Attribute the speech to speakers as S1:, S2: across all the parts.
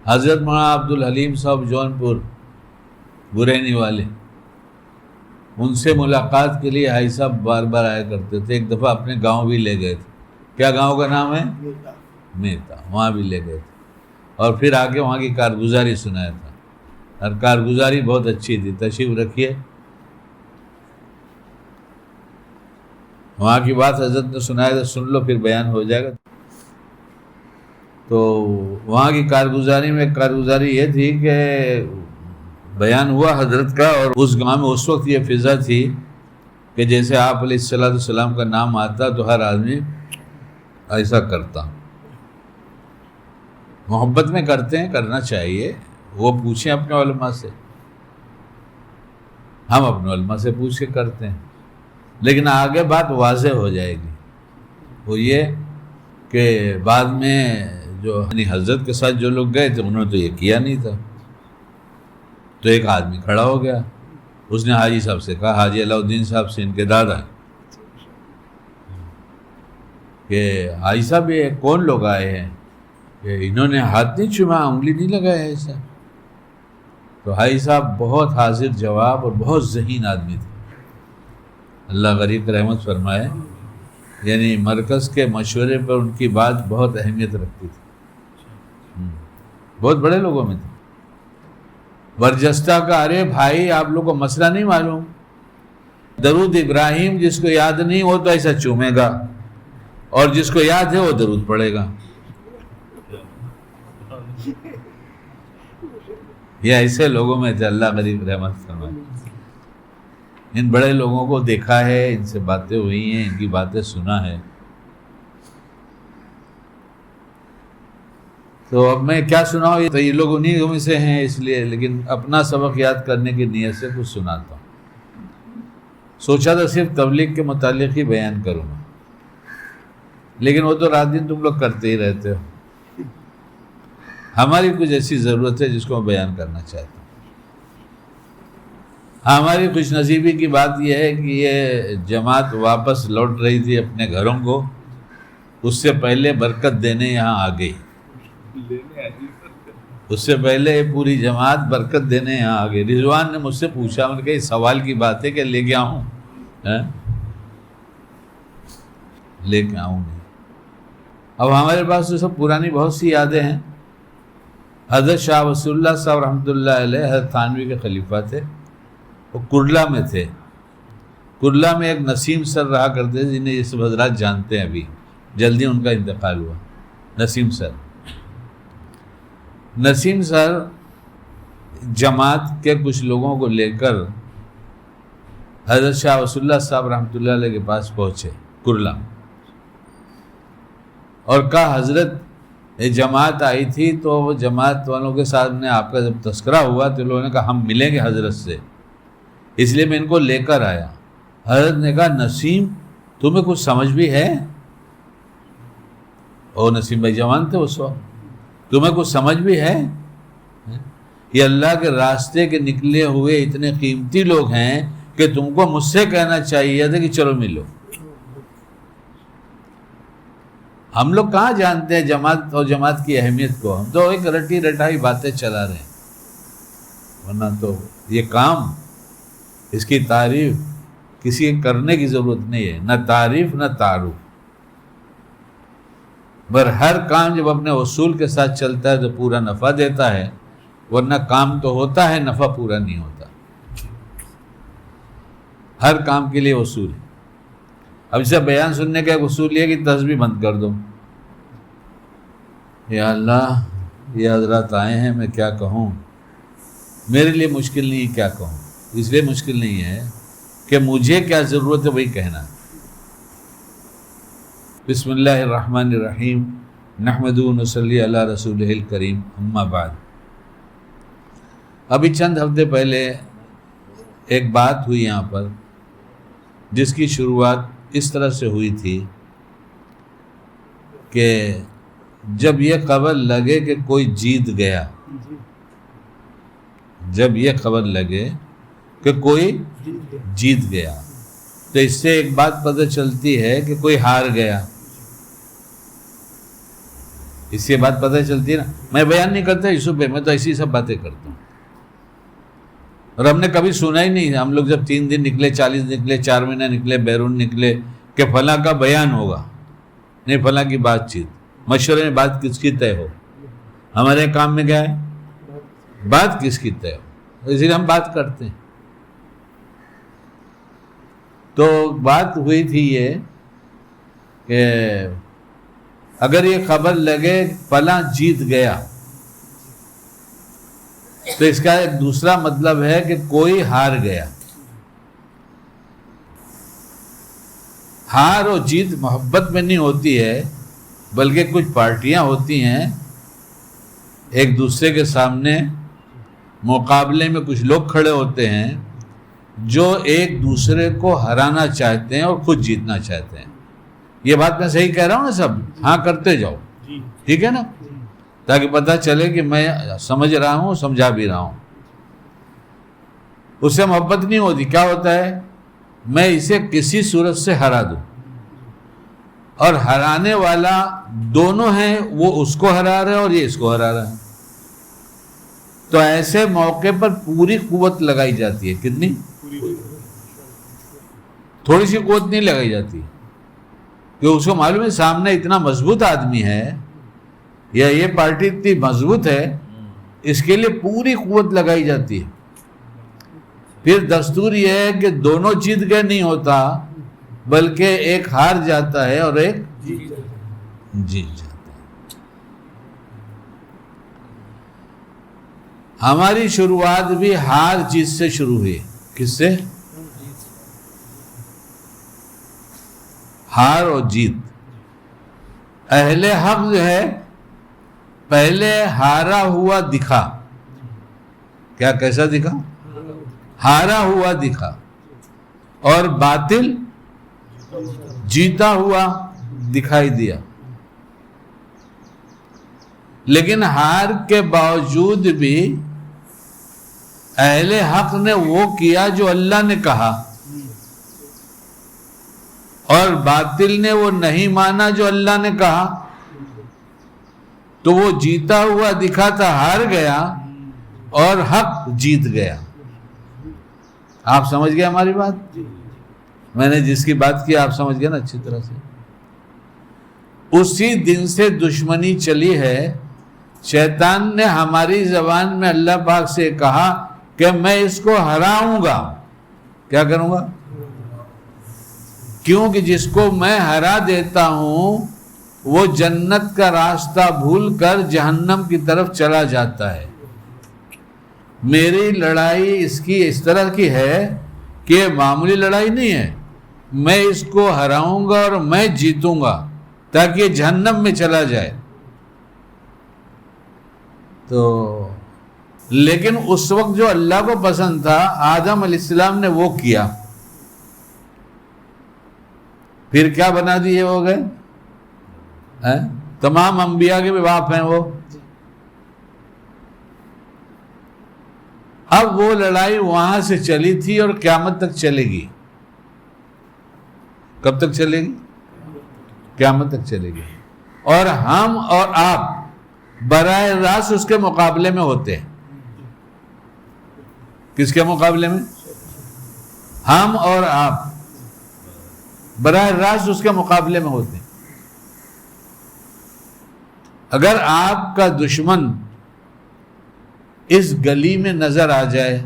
S1: حضرت مولانا عبدالحلیم صاحب جونپور برینی والے، ان سے ملاقات کے لیے حاجی صاحب بار بار آیا کرتے تھے. ایک دفعہ اپنے گاؤں بھی لے گئے تھے. کیا گاؤں کا نام ہے؟ میتا. وہاں بھی لے گئے تھے اور پھر آگے وہاں کی کارگزاری سنایا تھا. اور کارگزاری بہت اچھی تھی. تشریف رکھیے. وہاں کی بات حضرت نے سنایا تھا، سن لو پھر بیان ہو جائے گا. تو وہاں کی کارگزاری یہ تھی کہ بیان ہوا حضرت کا، اور اس گاؤں میں اس وقت یہ فضا تھی کہ جیسے آپ علیہ السلام کا نام آتا تو ہر آدمی ایسا کرتا. محبت میں کرتے ہیں، کرنا چاہیے. وہ پوچھیں اپنے علماء سے، ہم اپنے علماء سے پوچھ کے کرتے ہیں. لیکن آگے بات واضح ہو جائے گی. وہ یہ کہ بعد میں جو حضرت کے ساتھ جو لوگ گئے تھے انہوں نے تو یہ کیا نہیں تھا. تو ایک آدمی کھڑا ہو گیا، اس نے حاجی صاحب سے کہا، حاجی علاء الدین صاحب سے، ان کے دادا، کہ حاجی صاحب یہ کون لوگ آئے ہیں کہ انہوں نے ہاتھ نہیں چوما، انگلی نہیں لگایا ایسا. تو حاجی صاحب بہت حاضر جواب اور بہت ذہین آدمی تھے، اللہ غریب رحمت فرمائے. یعنی مرکز کے مشورے پر ان کی بات بہت اہمیت رکھتی تھی. بہت بڑے لوگوں میں تھے. برجستہ کا، ارے بھائی آپ لوگ کو مسئلہ نہیں معلوم، درود ابراہیم جس کو یاد نہیں ہو تو ایسا چومے گا، اور جس کو یاد ہے وہ درود پڑھے گا. یہ ایسے لوگوں میں تھے، اللہ غریب رحمت فرمائے. ان بڑے لوگوں کو دیکھا ہے، ان سے باتیں ہوئی ہیں، ان کی باتیں سنا ہے. تو اب میں کیا سناؤں، تو یہ لوگ انہی میں سے ہیں اس لیے، لیکن اپنا سبق یاد کرنے کی نیت سے کچھ سناتا ہوں. سوچا تھا صرف تبلیغ کے متعلق ہی بیان کروں گا، لیکن وہ تو رات دن تم لوگ کرتے ہی رہتے ہو. ہماری کچھ ایسی ضرورت ہے جس کو میں بیان کرنا چاہتا ہوں. ہماری خوش نصیبی کی بات یہ ہے کہ یہ جماعت واپس لوٹ رہی تھی اپنے گھروں کو، اس سے پہلے برکت دینے یہاں آ گئی. اس سے پہلے پوری جماعت برکت دینے یہاں آ گئی. رضوان نے مجھ سے پوچھا، میں نے کہا یہ سوال کی بات ہے کہ لے کے آؤں؟ لے کے آؤں نہیں. اب ہمارے پاس تو سب پرانی بہت سی یادیں ہیں. حضرت شاہ وصول اللہ صاحب رحمۃ اللہ علیہ حضرت تھانوی کے خلیفہ تھے. وہ کرلا میں تھے. کرلا میں ایک نسیم سر رہا کرتے تھے، جنہیں یہ سب حضرات جانتے ہیں. ابھی جلدی ان کا انتقال ہوا. نسیم سر، نسیم سر جماعت کے کچھ لوگوں کو لے کر حضرت شاہ وصول اللہ صاحب رحمۃ اللہ علیہ کے پاس پہنچے کرلا، اور کہا حضرت یہ جماعت آئی تھی تو وہ جماعت والوں کے ساتھ میں آپ کا جب تذکرہ ہوا تو لوگوں نے کہا ہم ملیں گے حضرت سے، اس لیے میں ان کو لے کر آیا. حضرت نے کہا نسیم تمہیں کچھ سمجھ بھی ہے؟ اور نسیم بھائی جوان تھے اس وقت. تمہیں کچھ سمجھ بھی ہے؟ یہ اللہ کے راستے کے نکلے ہوئے اتنے قیمتی لوگ ہیں کہ تم کو مجھ سے کہنا چاہیے تھا کہ چلو ملو. ہم لوگ کہاں جانتے ہیں جماعت اور جماعت کی اہمیت کو. ہم تو ایک رٹی رٹائی باتیں چلا رہے ہیں، ورنہ تو یہ کام، اس کی تعریف کسی کرنے کی ضرورت نہیں ہے، نہ تعریف نہ تعارف. پر ہر کام جب اپنے اصول کے ساتھ چلتا ہے تو پورا نفع دیتا ہے، ورنہ کام تو ہوتا ہے نفع پورا نہیں ہوتا. ہر کام کے لیے اصول ہے. اب اسے بیان سننے کا ایک اصول یہ کہ تسبیح بند کر دو. یا اللہ یہ حضرات آئے ہیں، میں کیا کہوں، میرے لیے مشکل نہیں ہے کیا کہوں. اس لیے مشکل نہیں ہے کہ مجھے کیا ضرورت ہے وہی کہنا. بسم اللہ الرحمن الرحیم، نحمدہ و نصلی علی رسولہ الکریم، اما بعد. ابھی چند ہفتے پہلے ایک بات ہوئی یہاں پر جس کی شروعات اس طرح سے ہوئی تھی کہ جب یہ خبر لگے کہ کوئی جیت گیا، جب یہ خبر لگے کہ کوئی جیت گیا تو اس سے ایک بات پتہ چلتی ہے کہ کوئی ہار گیا. اس سے بات پتہ چلتی ہے نا. میں بیان نہیں کرتا یوسف بھائی، میں تو ایسی سب باتیں کرتا ہوں. اور ہم نے کبھی سنا ہی نہیں. ہم لوگ جب 3 دن نکلے، 40 نکلے، 4 مہینے نکلے، بیرون نکلے کہ فلاں کا بیان ہوگا، نہیں فلاں کی بات چیت. مشورے میں بات کس کی طے ہو. ہمارے کام میں کیا ہے؟ بات کس کی طے ہو، اسی لیے ہم بات کرتے ہیں. تو بات ہوئی تھی یہ کہ اگر یہ خبر لگے فلاں جیت گیا تو اس کا ایک دوسرا مطلب ہے کہ کوئی ہار گیا. ہار اور جیت محبت میں نہیں ہوتی ہے، بلکہ کچھ پارٹیاں ہوتی ہیں ایک دوسرے کے سامنے مقابلے میں، کچھ لوگ کھڑے ہوتے ہیں جو ایک دوسرے کو ہرانا چاہتے ہیں اور خود جیتنا چاہتے ہیں. یہ بات میں صحیح کہہ رہا ہوں نا؟ سب ہاں کرتے جاؤ، ٹھیک ہے نا، تاکہ پتہ چلے کہ میں سمجھ رہا ہوں، سمجھا بھی رہا ہوں. اس سے محبت نہیں ہوتی. کیا ہوتا ہے؟ میں اسے کسی صورت سے ہرا دوں، اور ہرانے والا دونوں ہیں، وہ اس کو ہرا رہا ہے اور یہ اس کو ہرا رہا ہے. تو ایسے موقع پر پوری قوت لگائی جاتی ہے. کتنی؟ تھوڑی سی قوت نہیں لگائی جاتی، کہ اس کو معلوم ہے سامنے اتنا مضبوط آدمی ہے یا یہ پارٹی اتنی مضبوط ہے، اس کے لیے پوری قوت لگائی جاتی ہے. پھر دستور یہ ہے کہ دونوں جیت گئے نہیں ہوتا، بلکہ ایک ہار جاتا ہے اور ایک جیت جاتا ہے. ہماری شروعات بھی ہار جیت سے شروع ہوئی. کس سے؟ ہار اور جیت. اہل حق جو ہے پہلے ہارا ہوا دکھا. کیا کیسا دکھا؟ ہارا ہوا دکھا. اور باطل جیتا ہوا دکھائی دیا. لیکن ہار کے باوجود بھی اہل حق نے وہ کیا جو اللہ نے کہا، اور باطل نے وہ نہیں مانا جو اللہ نے کہا. تو وہ جیتا ہوا دکھا تھا، ہار گیا، اور حق جیت گیا. آپ سمجھ گئے ہماری بات؟ میں نے جس کی بات کی آپ سمجھ گئے نا اچھی طرح سے. اسی دن سے دشمنی چلی ہے. شیطان نے ہماری زبان میں اللہ پاک سے کہا کہ میں اس کو ہراؤں گا. کیا کروں گا؟ کیونکہ جس کو میں ہرا دیتا ہوں وہ جنت کا راستہ بھول کر جہنم کی طرف چلا جاتا ہے. میری لڑائی اس کی اس طرح کی ہے کہ یہ معمولی لڑائی نہیں ہے. میں اس کو ہراؤں گا اور میں جیتوں گا تاکہ یہ جہنم میں چلا جائے. تو لیکن اس وقت جو اللہ کو پسند تھا، آدم علیہ السلام نے وہ کیا. پھر کیا بنا دیے ہو گئے؟ تمام انبیاء کے بھی باپ ہیں وہ. اب وہ لڑائی وہاں سے چلی تھی اور قیامت تک چلے گی. کب تک چلے گی؟ قیامت تک چلے گی. اور ہم اور آپ براہ راست اس کے مقابلے میں ہوتے ہیں. کس کے مقابلے میں؟ ہم اور آپ براہ راست اس کے مقابلے میں ہوتے ہیں. اگر آپ کا دشمن اس گلی میں نظر آ جائے،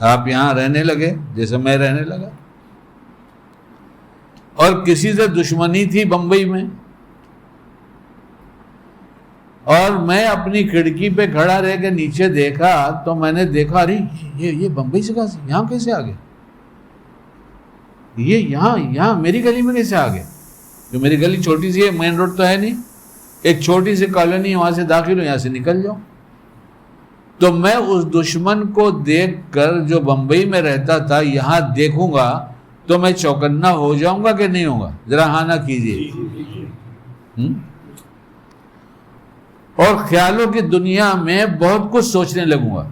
S1: آپ یہاں رہنے لگے جیسے میں رہنے لگا، اور کسی سے دشمنی تھی بمبئی میں، اور میں اپنی کھڑکی پہ کھڑا رہ کے نیچے دیکھا تو میں نے دیکھا ارے یہ بمبئی سے کیسے یہاں کیسے آ گئے، یہ یہاں میری گلی میں کیسے آ گئے؟ جو میری گلی چھوٹی سی ہے، مین روڈ تو ہے نہیں، ایک چھوٹی سی کالونی، وہاں سے داخل ہو، یہاں سے نکل جاؤ. تو میں اس دشمن کو دیکھ کر جو بمبئی میں رہتا تھا یہاں دیکھوں گا تو میں چوکنا ہو جاؤں گا کہ نہیں ہوگا؟ ذرا ہاں نہ کیجیے. اور خیالوں کی دنیا میں بہت کچھ سوچنے لگوں گا.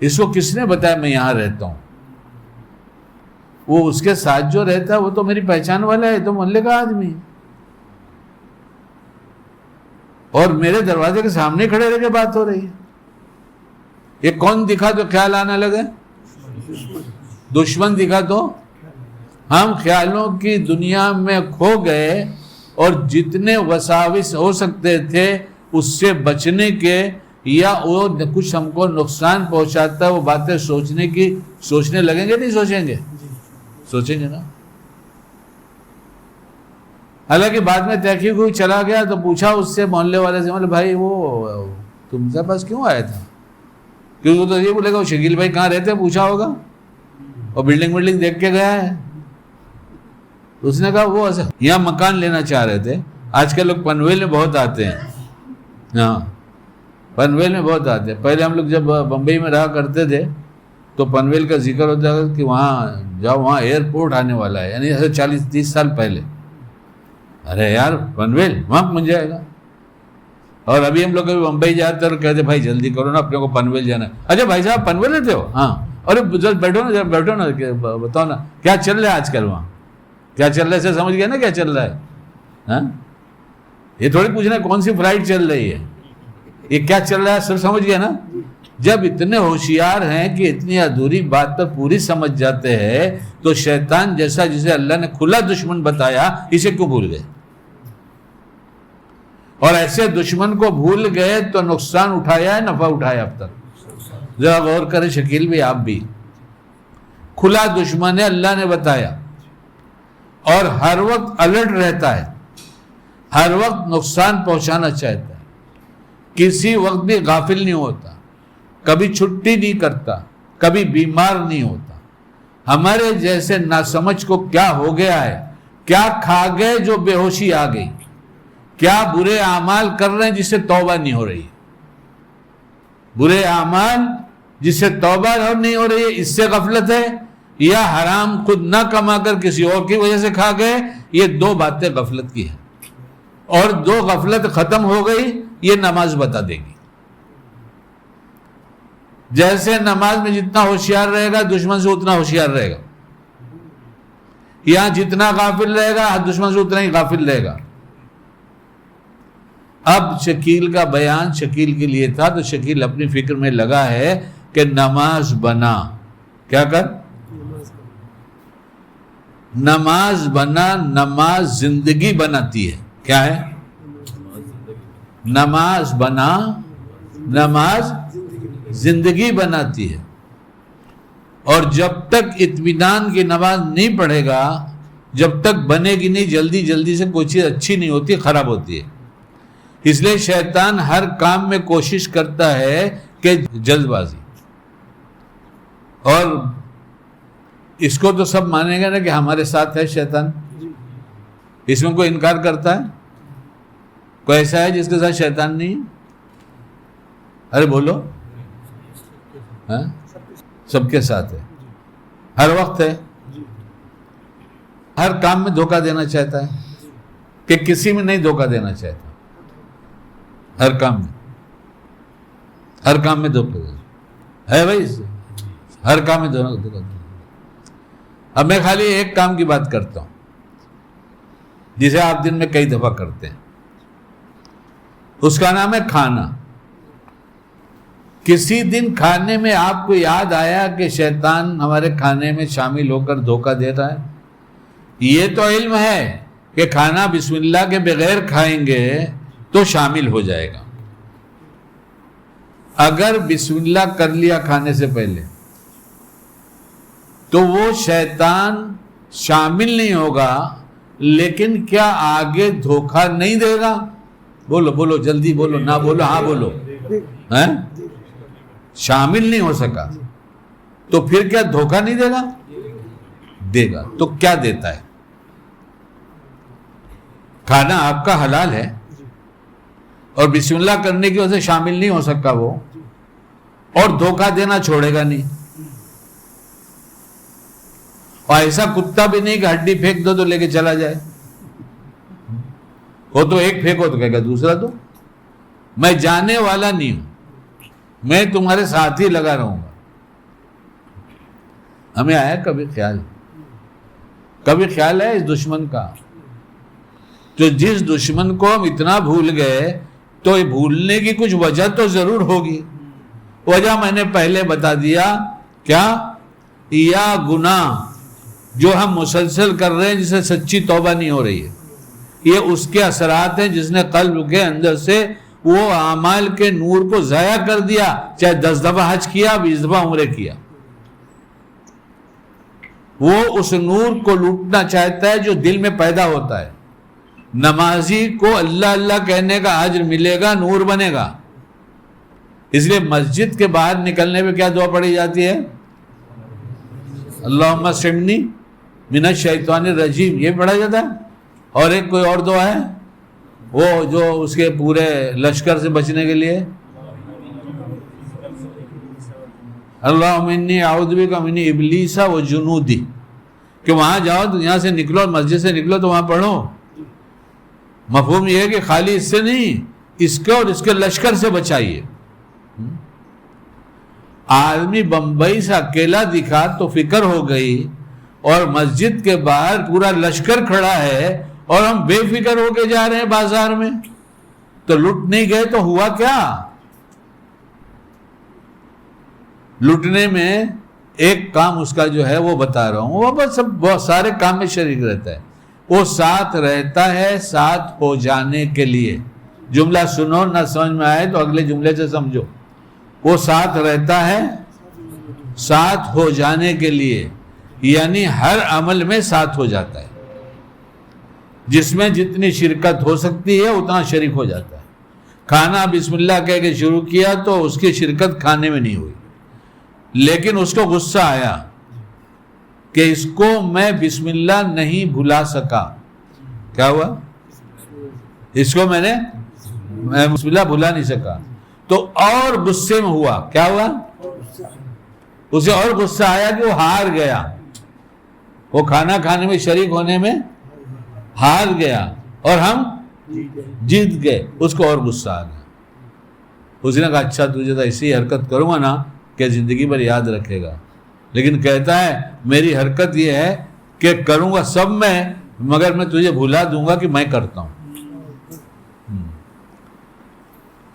S1: اس کو کس نے بتایا میں یہاں رہتا ہوں؟ وہ اس کے ساتھ جو رہتا ہے وہ تو میری پہچان والا ہے، تو محلے کا آدمی ہے. اور میرے دروازے کے سامنے کھڑے رہ کے بات ہو رہی ہے. یہ کون دکھا تو خیال آنے لگے؟ دشمن دکھا تو ہم خیالوں کی دنیا میں کھو گئے، اور جتنے وساوس ہو سکتے تھے اس سے بچنے کے، یا وہ کچھ ہم کو نقصان پہنچاتا ہے وہ باتیں سوچنے لگیں گے. نہیں سوچیں گے؟ سوچیں گے نا. حالانکہ بعد میں تحقیق ہوئی، چلا گیا تو پوچھا اس سے، محلے والے سے، بھائی وہ تمہارے پاس کیوں آیا تھا؟ کیونکہ وہ تو یہ بولے گا وہ شکیل بھائی کہاں رہتے ہیں، پوچھا ہوگا، اور بلڈنگ دیکھ کے گیا ہے. اس نے کہا وہ یہاں مکان لینا چاہ رہے تھے. آج کل لوگ پنویل میں بہت آتے ہیں. ہاں پنویل میں بہت آتے ہیں. پہلے ہم لوگ جب بمبئی میں رہا کرتے تھے تو پنویل کا ذکر ہوتا ہے کہ وہاں جاؤ، وہاں ایئرپورٹ آنے والا ہے، یعنی 40-30 سال پہلے. ارے یار پنویل وہاں پہنچ جائے گا. اور ابھی ہم لوگ کبھی بمبئی جاتے اور کہتے بھائی جلدی کرو نا، اپنے کو پنویل جانا ہے. اچھا بھائی صاحب پنویل رہتے ہو؟ ہاں. ارے بیٹھو نا بتاؤ نا کیا چل رہا ہے آج کل وہاں، کیا چل رہا ہے؟ سے سمجھ گیا نا کیا چل رہا ہے؟ ہاں یہ تھوڑی پوچھنا کون سی فلائٹ چل رہی ہے، یہ کیا چل رہا ہے سب سمجھ گیا نا. جب اتنے ہوشیار ہیں کہ اتنی ادھوری بات پر پوری سمجھ جاتے ہیں تو شیطان جیسا جسے اللہ نے کھلا دشمن بتایا اسے کیوں بھول گئے؟ اور ایسے دشمن کو بھول گئے تو نقصان اٹھایا ہے نفع اٹھایا اب تک؟ ذرا غور کریں شکیل بھی، آپ بھی. کھلا دشمن ہے، اللہ نے بتایا، اور ہر وقت الرٹ رہتا ہے، ہر وقت نقصان پہنچانا چاہتا ہے، کسی وقت بھی غافل نہیں ہوتا، کبھی چھٹی نہیں کرتا، کبھی بیمار نہیں ہوتا. ہمارے جیسے ناسمجھ کو کیا ہو گیا ہے، کیا کھا گئے جو بے ہوشی آ گئی، کیا برے اعمال کر رہے ہیں جس سے توبہ نہیں ہو رہی ہے. برے اعمال جس سے توبہ نہیں ہو رہی ہے، اس سے غفلت ہے، یا حرام خود نہ کما کر کسی اور کی وجہ سے کھا گئے. یہ دو باتیں غفلت کی ہیں، اور دو غفلت ختم ہو گئی یہ نماز بتا دے گی. جیسے نماز میں جتنا ہوشیار رہے گا دشمن سے اتنا ہوشیار رہے گا، یہاں جتنا غافل رہے گا دشمن سے اتنا ہی غافل رہے گا. اب شکیل کا بیان شکیل کے لیے تھا، تو شکیل اپنی فکر میں لگا ہے کہ نماز بنا. کیا کر؟ نماز بنا. نماز زندگی بناتی ہے. کیا ہے؟ نماز بنا. نماز زندگی بناتی ہے. اور جب تک اطمینان کی نماز نہیں پڑھے گا، جب تک بنے گی نہیں، جلدی جلدی سے کوئی چیز اچھی نہیں ہوتی، خراب ہوتی ہے. اس لیے شیطان ہر کام میں کوشش کرتا ہے کہ جلد بازی. اور اس کو تو سب مانیں گے نا کہ ہمارے ساتھ ہے شیطان. اس میں کوئی انکار کرتا ہے؟ کوئی ایسا ہے جس کے ساتھ شیطان نہیں ہے؟ ارے بولو. ہاں سب کے ساتھ ہے، ہر وقت ہے، ہر کام میں دھوکہ دینا چاہتا ہے، کہ کسی میں نہیں دھوکہ دینا چاہتا. ہر کام میں دھوکہ ہے بھائی، ہر کام میں دھوکہ دینا. اب میں خالی ایک کام کی بات کرتا ہوں جسے آپ دن میں کئی دفعہ کرتے ہیں، اس کا نام ہے کھانا. کسی دن کھانے میں آپ کو یاد آیا کہ شیطان ہمارے کھانے میں شامل ہو کر دھوکہ دے رہا ہے؟ یہ تو علم ہے کہ کھانا بسم اللہ کے بغیر کھائیں گے تو شامل ہو جائے گا. اگر بسم اللہ کر لیا کھانے سے پہلے تو وہ شیطان شامل نہیں ہوگا، لیکن کیا آگے دھوکہ نہیں دے گا؟ بولو بولو جلدی بولو، نہ بولو ہاں بولو. شامل نہیں ہو سکا تو پھر کیا دھوکہ نہیں دے گا؟ دے گا. تو کیا دیتا ہے؟ کھانا آپ کا حلال ہے، اور بسم اللہ کرنے کی وجہ سے شامل نہیں ہو سکا وہ، اور دھوکہ دینا چھوڑے گا نہیں. اور ایسا کتا بھی نہیں کہ ہڈی پھینک دو تو لے کے چلا جائے. وہ تو ایک پھینکو تو کہے گا دوسرا تو میں جانے والا نہیں ہوں، میں تمہارے ساتھ ہی لگا رہوں گا. ہمیں آیا کبھی خیال ہے اس دشمن کا، جو جس دشمن کو ہم اتنا بھول گئے تو یہ بھولنے کی کچھ وجہ تو ضرور ہوگی. وجہ میں نے پہلے بتا دیا. کیا؟ یا گناہ جو ہم مسلسل کر رہے ہیں جسے سچی توبہ نہیں ہو رہی ہے, یہ اس کے اثرات ہیں جس نے قلب کے اندر سے وہ اعمال کے نور کو ضائع کر دیا. چاہے 10 دفعہ حج کیا, 20 دفعہ عمرے کیا, وہ اس نور کو لوٹنا چاہتا ہے جو دل میں پیدا ہوتا ہے. نمازی کو اللہ اللہ کہنے کا اجر ملے گا, نور بنے گا. اس لیے مسجد کے باہر نکلنے پہ کیا دعا پڑھی جاتی ہے؟ اللہم سمنی من الشیطان الرجیم, یہ پڑھا جاتا ہے. اور ایک کوئی اور دعا ہے وہ جو اس کے پورے لشکر سے بچنے کے لیے, اللہم انی اعوذ بک من ابلیس و جنودی, کہ وہاں جاؤ تو یہاں سے نکلو, مسجد سے نکلو تو وہاں پڑھو. مفہوم یہ ہے کہ خالی اس سے نہیں, اس کے اور اس کے لشکر سے بچائیے. آدمی بمبئی سے اکیلا دکھا تو فکر ہو گئی, اور مسجد کے باہر پورا لشکر کھڑا ہے اور ہم بے فکر ہو کے جا رہے ہیں بازار میں, تو لٹ نہیں گئے تو ہوا کیا؟ لٹنے میں ایک کام اس کا جو ہے وہ بتا رہا ہوں, وہ بس بہت سارے کام میں شریک رہتا ہے. وہ ساتھ رہتا ہے ساتھ ہو جانے کے لیے. جملہ سنو, نہ سمجھ میں آئے تو اگلے جملے سے سمجھو. وہ ساتھ رہتا ہے ساتھ ہو جانے کے لیے, یعنی ہر عمل میں ساتھ ہو جاتا ہے. جس میں جتنی شرکت ہو سکتی ہے اتنا شریک ہو جاتا ہے. کھانا بسم اللہ کہہ کے شروع کیا تو اس کی شرکت کھانے میں نہیں ہوئی, لیکن اس کو غصہ آیا کہ اس کو میں بسم اللہ نہیں بھلا سکا. کیا ہوا؟ اس کو میں بسم اللہ بھلا نہیں سکا, تو اور غصے میں ہوا. کیا ہوا؟ اسے اور غصہ آیا کہ وہ ہار گیا, وہ کھانا کھانے میں شریک ہونے میں ہار گیا اور ہم جیت گئے. اس کو اور غصہ آ گیا. اس نے کہا اچھا تجھے تو ایسی حرکت کروں گا نا کہ زندگی بھر یاد رکھے گا, لیکن کہتا ہے میری حرکت یہ ہے کہ کروں گا سب میں, مگر میں تجھے بھلا دوں گا کہ میں کرتا ہوں.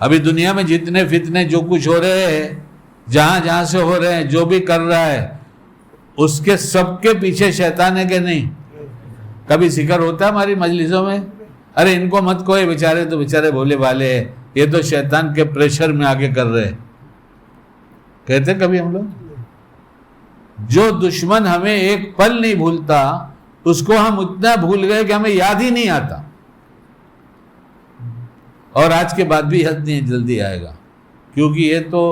S1: ابھی دنیا میں جتنے فتنے جو کچھ ہو رہے ہیں, جہاں جہاں سے ہو رہے ہیں, جو بھی کر رہا ہے, اس کے سب کے پیچھے شیطان ہے کہ نہیں؟ کبھی ذکر ہوتا ہے ہماری مجلسوں میں, ارے ان کو مت کوئی, بیچارے تو بیچارے بھولے والے ہیں, یہ تو شیطان کے پریشر میں آگے کر رہے. کہتے کبھی ہم لوگ؟ جو دشمن ہمیں ایک پل نہیں بھولتا اس کو ہم اتنا بھول گئے کہ ہمیں یاد ہی نہیں آتا, اور آج کے بعد بھی یاد نہیں جلدی آئے گا. کیونکہ یہ تو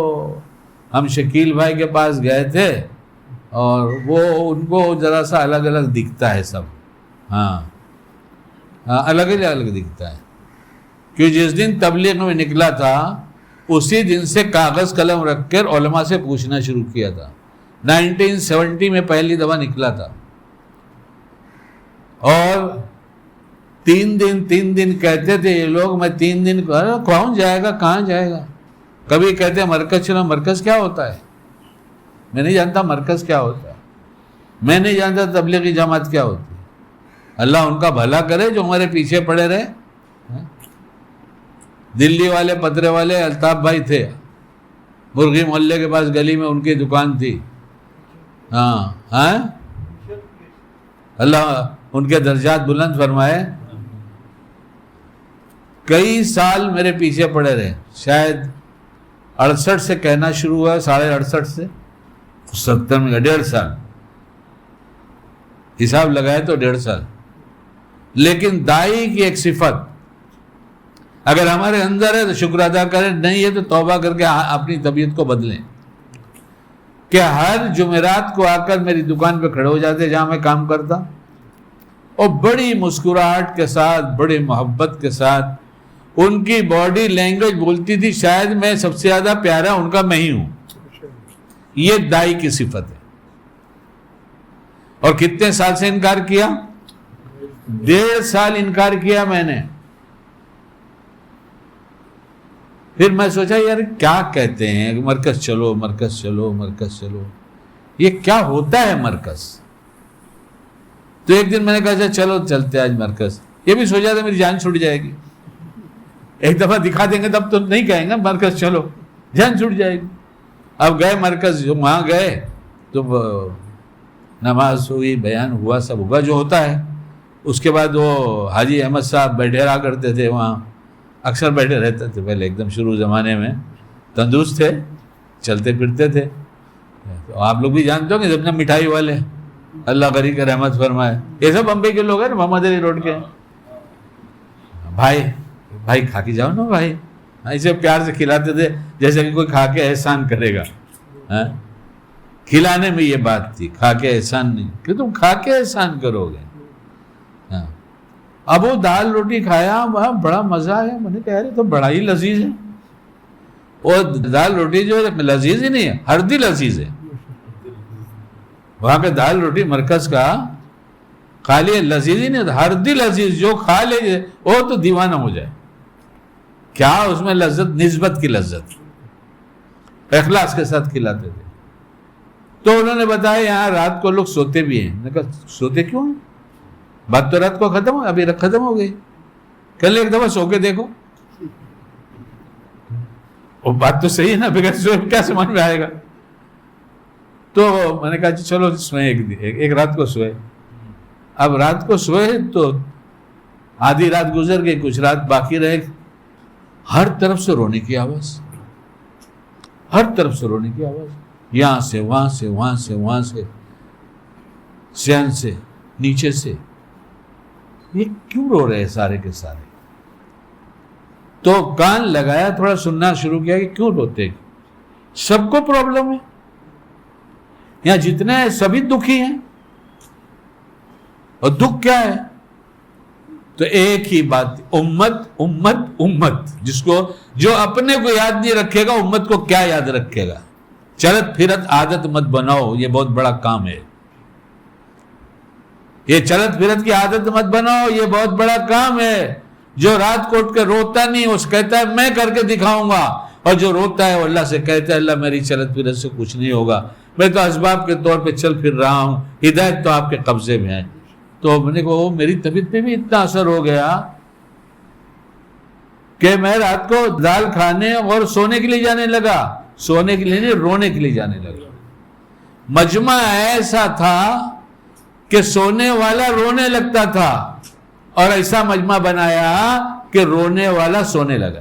S1: ہم شکیل بھائی کے پاس گئے تھے اور وہ ان کو ذرا سا الگ الگ دکھتا ہے سب. ہاں الگ الگ دکھتا ہے. کیوں جس دن تبلیغ میں نکلا تھا اسی دن سے کاغذ قلم رکھ کر علماء سے پوچھنا شروع کیا تھا. 1970 میں پہلی دفعہ نکلا تھا, اور 3 دن کہتے تھے یہ لوگ. میں 3 دن کون جائے گا, کہاں جائے گا. کبھی کہتے ہیں مرکز چلو. مرکز کیا ہوتا ہے؟ میں نہیں جانتا مرکز کیا ہوتا ہے, میں نہیں جانتا تبلیغی جماعت کیا ہوتی ہے. اللہ ان کا بھلا کرے جو ہمارے پیچھے پڑے رہے. دلی والے پترے والے الطاف بھائی تھے, مرغی محلے کے پاس گلی میں ان کی دکان تھی. ہاں اللہ ان کے درجات بلند فرمائے. کئی سال میرے پیچھے پڑے رہے, شاید 68 سے کہنا شروع ہوا, 68.5 سے 70 میں 1.5 سال حساب لگائے تو 1.5 سال. لیکن دائی کی ایک صفت اگر ہمارے اندر ہے تو شکر ادا کریں, نہیں ہے تو توبہ کر کے اپنی طبیعت کو بدلیں. کہ ہر جمعرات کو آ کر میری دکان پہ کھڑے ہو جاتے جہاں میں کام کرتا, اور بڑی مسکراہٹ کے ساتھ, بڑی محبت کے ساتھ ان کی باڈی لینگویج بولتی تھی شاید میں سب سے زیادہ پیارا ان کا میں ہی ہوں. یہ دائی کی صفت ہے. اور کتنے سال سے انکار کیا؟ 1.5 سال انکار کیا میں نے. پھر میں سوچا یار کیا کہتے ہیں مرکز چلو مرکز چلو مرکز چلو, یہ کیا ہوتا ہے مرکز؟ تو ایک دن میں نے کہا چلو چلتے آج مرکز. یہ بھی سوچا تھا میری جان چھوٹ جائے گی, ایک دفعہ دکھا دیں گے تب تو نہیں کہیں گے مرکز چلو، جان چھوٹ جائے گی. اب گئے مرکز، وہاں گئے تو نماز ہوئی، بیان ہوا، سب ہوا جو ہوتا ہے. اس کے بعد وہ حاجی احمد صاحب بیٹھے رہا کرتے تھے وہاں، اکثر بیٹھے رہتے تھے پہلے ایک دم شروع زمانے میں، تندرست تھے، چلتے پھرتے تھے. تو آپ لوگ بھی جانتے ہو کہ جب مٹھائی والے، اللہ غری کا رحمت فرمائے، یہ سب بمبئی کے لوگ ہیں نا، محمد علی روڈ کے. بھائی کھا کے جاؤ نا بھائی، اسے پیار سے کھلاتے تھے جیسے کہ کوئی کھا کے احسان کرے گا. کھلانے میں یہ بات تھی، کھا کے احسان نہیں کہ تم کھا کے احسان کرو گے. اب وہ دال روٹی کھایا، وہاں بڑا مزہ آیا. میں نے کہا یار یہ تو بڑا ہی لذیذ ہے. وہ دال روٹی جو لذیذ ہی نہیں ہے، ہردی لذیذ ہے. وہاں پہ دال روٹی مرکز کا خالی لذیذ ہی نہیں، ہردی لذیذ. جو کھا لے وہ تو دیوانہ ہو جائے. کیا اس میں لذت، نسبت کی لذت، اخلاص کے ساتھ کھلاتے تھے. تو انہوں نے بتایا یہاں رات کو لوگ سوتے بھی ہیں. میں نے کہا سوتے کیوں ہیں؟ بات تو رات کو ختم ہو، ابھی ختم ہو گئی. کل ایک دفعہ سو کے دیکھو. وہ بات تو صحیح ہے نا، بغیر سوئے کیا سمجھ میں آئے گا. تو میں نے کہا چلو سوئے، ایک رات کو سوئے. اب رات کو سوئے تو آدھی رات گزر گئی، کچھ رات باقی رہے. ہر طرف سے رونے کی آواز، ہر طرف سے رونے کی آواز، یہاں سے وہاں سے، وہاں سے وہاں سے، صحن سے، نیچے سے. یہ کیوں رو رہے سارے کے سارے؟ تو کان لگایا، تھوڑا سننا شروع کیا کہ کیوں روتے. سب کو پرابلم ہے یہاں، جتنے ہیں سبھی دکھی ہیں. اور دکھ کیا ہے؟ تو ایک ہی بات، امت امت امت. جو اپنے کو یاد نہیں رکھے گا امت کو کیا یاد رکھے گا. چلت پھرت عادت مت بناؤ، یہ بہت بڑا کام ہے. یہ چلت پھرت کی عادت مت بناؤ، یہ بہت بڑا کام ہے. جو رات کو اٹھ کے روتا نہیں، اس کہتا ہے میں کر کے دکھاؤں گا. اور جو روتا ہے وہ اللہ سے کہتا ہے اللہ میری چلت پھرت سے کچھ نہیں ہوگا، میں تو اسباب کے طور پہ چل پھر رہا ہوں، ہدایت تو آپ کے قبضے میں ہے. تو میں نے کہا میری طبیعت پہ بھی اتنا اثر ہو گیا کہ میں رات کو دال کھانے اور سونے کے لیے جانے لگا. سونے کے لیے نہیں، رونے کے لیے جانے لگا. مجمع ایسا تھا کہ سونے والا رونے لگتا تھا، اور ایسا مجمع بنایا کہ رونے والا سونے لگا.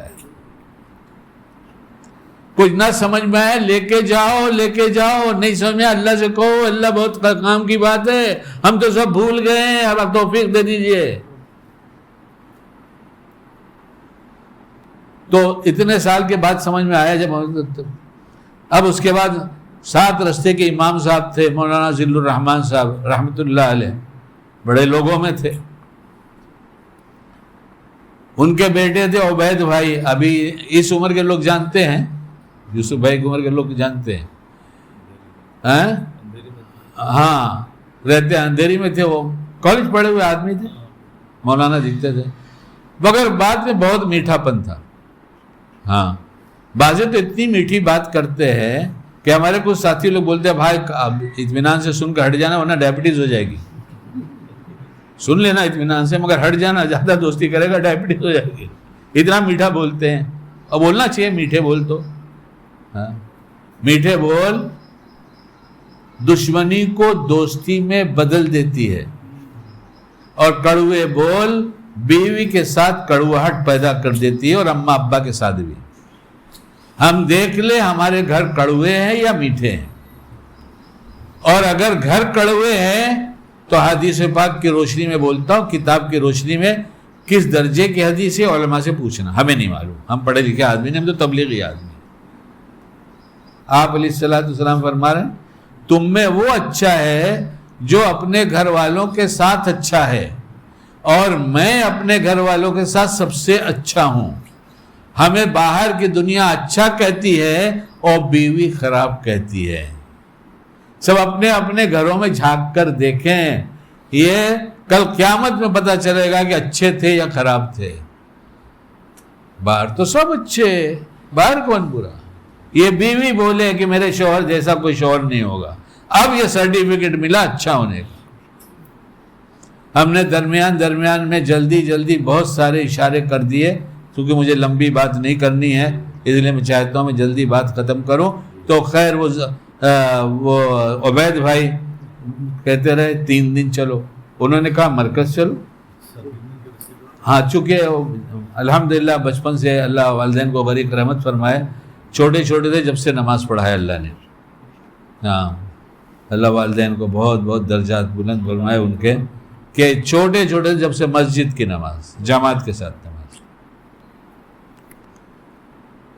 S1: کچھ نہ سمجھ میں آئے لے کے جاؤ، لے کے جاؤ. نہیں سمجھ میں اللہ سے کہو اللہ بہت کام کی بات ہے، ہم تو سب بھول گئے ہیں، اب آپ توفیق دے دیجئے. تو اتنے سال کے بعد سمجھ میں آیا جب. اب اس کے بعد 7 رستے کے امام صاحب تھے، مولانا ذل الرحمان صاحب رحمۃ اللہ علیہ، بڑے لوگوں میں تھے. ان کے بیٹے تھے عبید بھائی. ابھی اس عمر کے لوگ جانتے ہیں، یوسف بھائی کی عمر کے لوگ جانتے ہیں. ہاں رہتے اندھیری میں تھے، وہ کالج پڑھے ہوئے آدمی تھے، مولانا دکھتے تھے، مگر بات میں بہت میٹھا پن تھا. ہاں بازیں تو اتنی میٹھی بات کرتے ہیں کہ ہمارے کچھ ساتھی لوگ بولتے ہیں بھائی اطمینان سے سن کر ہٹ جانا ورنہ ڈائبٹیز ہو جائے گی. سن لینا اطمینان سے مگر ہٹ جانا، زیادہ دوستی کرے گا ڈائبٹیز ہو جائے گی. اتنا میٹھا بولتے ہیں. اور بولنا چاہیے میٹھے بول. تو میٹھے بول دشمنی کو دوستی میں بدل دیتی ہے، اور کڑوے بول بیوی کے ساتھ کڑواہٹ پیدا کر دیتی ہے، اور اماں ابا کے ساتھ بھی. ہم دیکھ لیں ہمارے گھر کڑوے ہیں یا میٹھے ہیں. اور اگر گھر کڑوے ہیں تو حدیث پاک کی روشنی میں بولتا ہوں، کتاب کی روشنی میں کس درجے کی حدیث ہے علماء سے پوچھنا، ہمیں نہیں معلوم. ہم پڑھے لکھے آدمی نہیں، ہم تو تبلیغی آدمی. آپ علیہ السلام فرما رہے ہیں تم میں وہ اچھا ہے جو اپنے گھر والوں کے ساتھ اچھا ہے، اور میں اپنے گھر والوں کے ساتھ سب سے اچھا ہوں. ہمیں باہر کی دنیا اچھا کہتی ہے اور بیوی خراب کہتی ہے. سب اپنے اپنے گھروں میں جھانک کر دیکھیں، یہ کل قیامت میں پتہ چلے گا کہ اچھے تھے یا خراب تھے. باہر تو سب اچھے، باہر کون برا. یہ بیوی بولے کہ میرے شوہر جیسا کوئی شوہر نہیں ہوگا، اب یہ سرٹیفکیٹ ملا اچھا ہونے کا. ہم نے درمیان میں جلدی بہت سارے اشارے کر دیے کیونکہ مجھے لمبی بات نہیں کرنی ہے، اس لیے میں چاہتا ہوں میں جلدی بات ختم کروں. تو خیر وہ عبید بھائی کہتے رہے 3 دن چلو. انہوں نے کہا مرکز چلو. ہاں چونکہ الحمدللہ بچپن سے اللہ والدین کو غریق رحمت فرمائے، چھوٹے چھوٹے تھے جب سے نماز پڑھایا اللہ نے. ہاں اللہ والدین کو بہت بہت درجات بلند فرمائے ان کے، کہ چھوٹے چھوٹے جب سے مسجد کی نماز جماعت کے ساتھ نماز.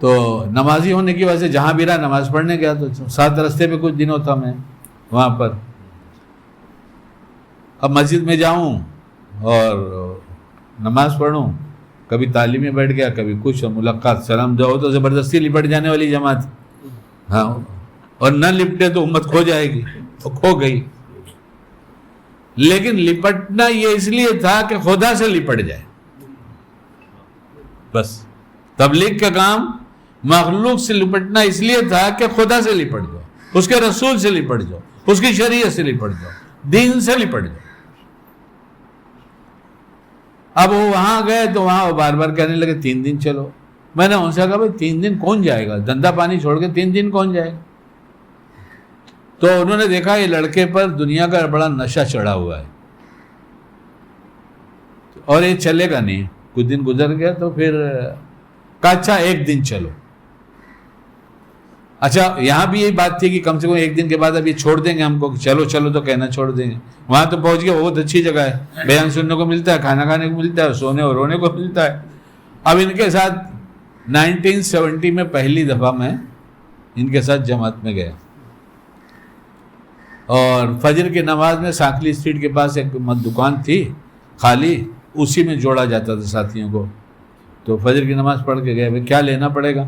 S1: تو نمازی ہونے کی وجہ سے جہاں بھی رہا نماز پڑھنے گیا. تو 7 رستے پہ کچھ دنوں تھا میں وہاں پر. اب مسجد میں جاؤں اور نماز پڑھوں، کبھی تعلیم میں بیٹھ گیا، کبھی کچھ ملاقات سلام دعا ہو تو زبردستی لپٹ جانے والی جماعت. ہاں اور نہ لپٹے تو امت کھو جائے گی، تو کھو گئی. لیکن لپٹنا یہ اس لیے تھا کہ خدا سے لپٹ جائے. بس تبلیغ کا کام مخلوق سے لپٹنا اس لیے تھا کہ خدا سے لپٹ جاؤ، اس کے رسول سے لپٹ جاؤ، اس کی شریعت سے لپٹ جاؤ، دین سے لپٹ جاؤ. اب وہ وہاں گئے تو وہاں بار بار کہنے لگے 3 دن چلو. میں نے ان سے کہا بھائی 3 دن کون جائے گا، دھندا پانی چھوڑ کے 3 دن کون جائے گا. تو انہوں نے دیکھا یہ لڑکے پر دنیا کا بڑا نشہ چڑھا ہوا ہے اور یہ چلے گا نہیں. کچھ دن گزر گیا تو پھر کہا اچھا 1 دن چلو. اچھا یہاں بھی یہی بات تھی کہ کم سے کم 1 دن کے بعد اب یہ چھوڑ دیں گے ہم کو، چلو چلو تو کہنا چھوڑ دیں گے. وہاں تو پہنچ گیا، بہت اچھی جگہ ہے، بیان سننے کو ملتا ہے، کھانا کھانے کو ملتا ہے، سونے اور رونے کو ملتا ہے. اب ان کے ساتھ 1970 میں پہلی دفعہ میں ان کے ساتھ جماعت میں گیا، اور فجر کی نماز میں ساکلی اسٹریٹ کے پاس ایک دکان تھی خالی، اسی میں جوڑا جاتا تھا ساتھیوں کو. تو فجر کی نماز پڑھ کے گئے، کیا لینا پڑے گا؟